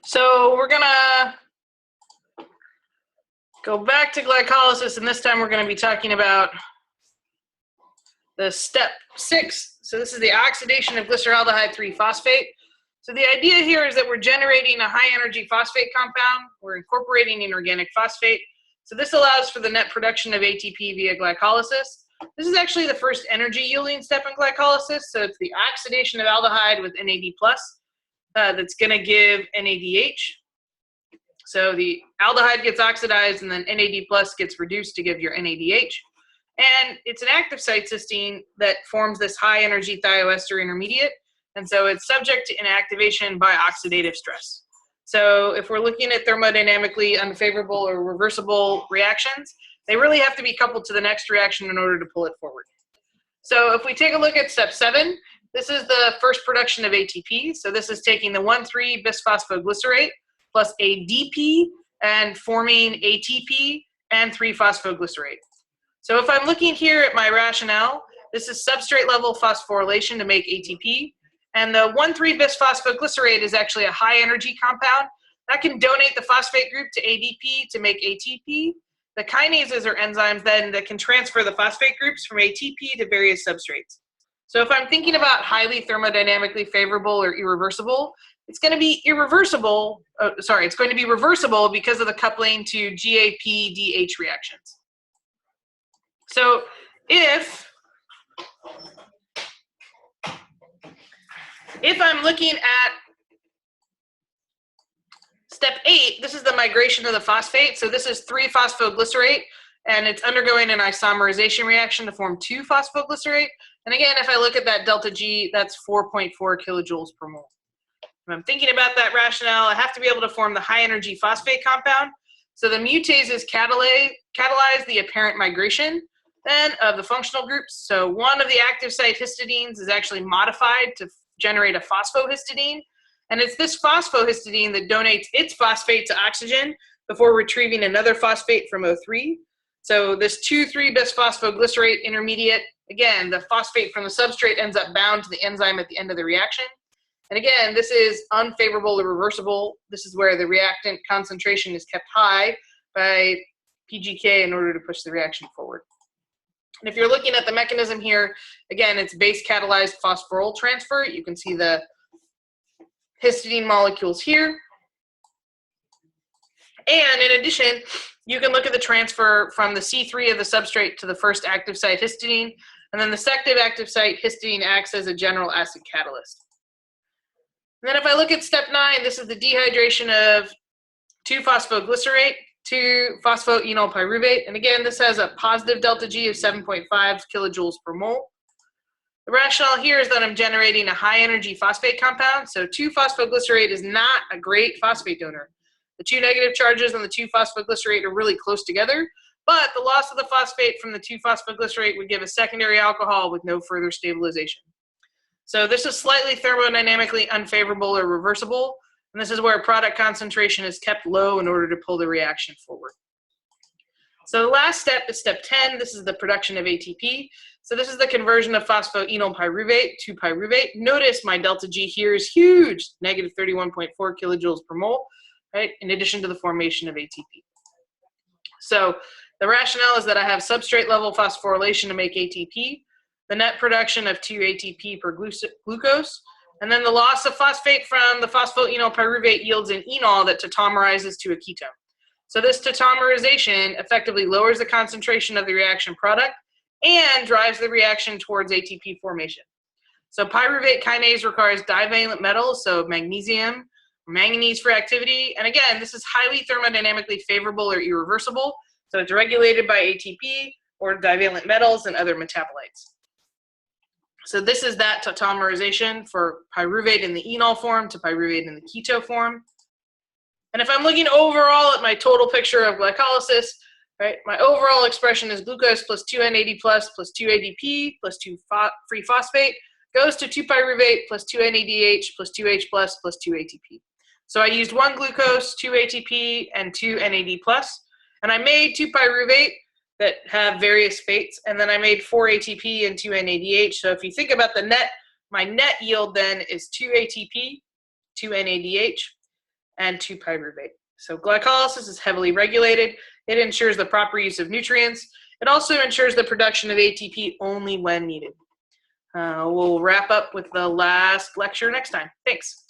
So we're gonna go back to glycolysis, and this time we're gonna be talking about the step 6. So this is the oxidation of glyceraldehyde 3-phosphate. So the idea here is that we're generating a high energy phosphate compound. We're incorporating an organic phosphate. So this allows for the net production of ATP via glycolysis. This is actually the first energy yielding step in glycolysis. So it's the oxidation of aldehyde with NAD+, that's gonna give NADH. So the aldehyde gets oxidized and then NAD+ gets reduced to give your NADH. And it's an active site cysteine that forms this high energy thioester intermediate. And so it's subject to inactivation by oxidative stress. So if we're looking at thermodynamically unfavorable or reversible reactions, they really have to be coupled to the next reaction in order to pull it forward. So if we take a look at step 7, this is the first production of ATP. So this is taking the 1,3-bisphosphoglycerate plus ADP and forming ATP and 3-phosphoglycerate. So if I'm looking here at my rationale, this is substrate level phosphorylation to make ATP. And the 1,3-bisphosphoglycerate is actually a high energy compound that can donate the phosphate group to ADP to make ATP. The kinases are enzymes then that can transfer the phosphate groups from ATP to various substrates. So if I'm thinking about highly thermodynamically favorable or irreversible, it's going to be irreversible. It's going to be reversible because of the coupling to GAP-DH reactions. So if I'm looking at step 8, this is the migration of the phosphate. So this is 3-phosphoglycerate, and it's undergoing an isomerization reaction to form 2-phosphoglycerate. And again, if I look at that delta G, that's 4.4 kilojoules per mole. If I'm thinking about that rationale, I have to be able to form the high energy phosphate compound. So the mutases catalyze the apparent migration then of the functional groups. So one of the active site histidines is actually modified to generate a phosphohistidine. And it's this phosphohistidine that donates its phosphate to oxygen before retrieving another phosphate from O3. So this 2,3-bisphosphoglycerate intermediate, again, the phosphate from the substrate ends up bound to the enzyme at the end of the reaction. And again, this is unfavorable or reversible. This is where the reactant concentration is kept high by PGK in order to push the reaction forward. And if you're looking at the mechanism here, again, it's base catalyzed phosphoryl transfer. You can see the histidine molecules here. And in addition, you can look at the transfer from the C3 of the substrate to the first active site histidine. And then the sective active site histidine acts as a general acid catalyst. And then if I look at step 9, this is the dehydration of 2-phosphoglycerate to phosphoenol pyruvate. And again, this has a positive delta G of 7.5 kilojoules per mole. The rationale here is that I'm generating a high energy phosphate compound. So 2-phosphoglycerate is not a great phosphate donor. The two negative charges on the 2-phosphoglycerate are really close together, but the loss of the phosphate from the 2-phosphoglycerate would give a secondary alcohol with no further stabilization. So this is slightly thermodynamically unfavorable or reversible, and this is where product concentration is kept low in order to pull the reaction forward. So the last step is step 10. This is the production of ATP. So this is the conversion of phosphoenol pyruvate to pyruvate. Notice my delta G here is huge, negative 31.4 kilojoules per mole, right, in addition to the formation of ATP. So the rationale is that I have substrate level phosphorylation to make ATP, the net production of 2 ATP per glucose, and then the loss of phosphate from the phosphoenol pyruvate yields an enol that tautomerizes to a ketone. So this tautomerization effectively lowers the concentration of the reaction product and drives the reaction towards ATP formation. So pyruvate kinase requires divalent metals, so magnesium, manganese for activity. And again, this is highly thermodynamically favorable or irreversible. So it's regulated by ATP or divalent metals and other metabolites. So this is that tautomerization for pyruvate in the enol form to pyruvate in the keto form. And if I'm looking overall at my total picture of glycolysis, right, my overall expression is glucose plus 2 NAD plus 2 ADP plus 2 free phosphate goes to 2 pyruvate plus 2 NADH plus 2H plus 2 ATP. So I used 1 glucose, 2 ATP, and 2 NAD plus, and I made 2 pyruvate that have various fates, and then I made 4 ATP and 2 NADH. So if you think about the net, my net yield then is 2 ATP, 2 NADH, and 2-pyruvate. So glycolysis is heavily regulated. It ensures the proper use of nutrients. It also ensures the production of ATP only when needed. We'll wrap up with the last lecture next time. Thanks.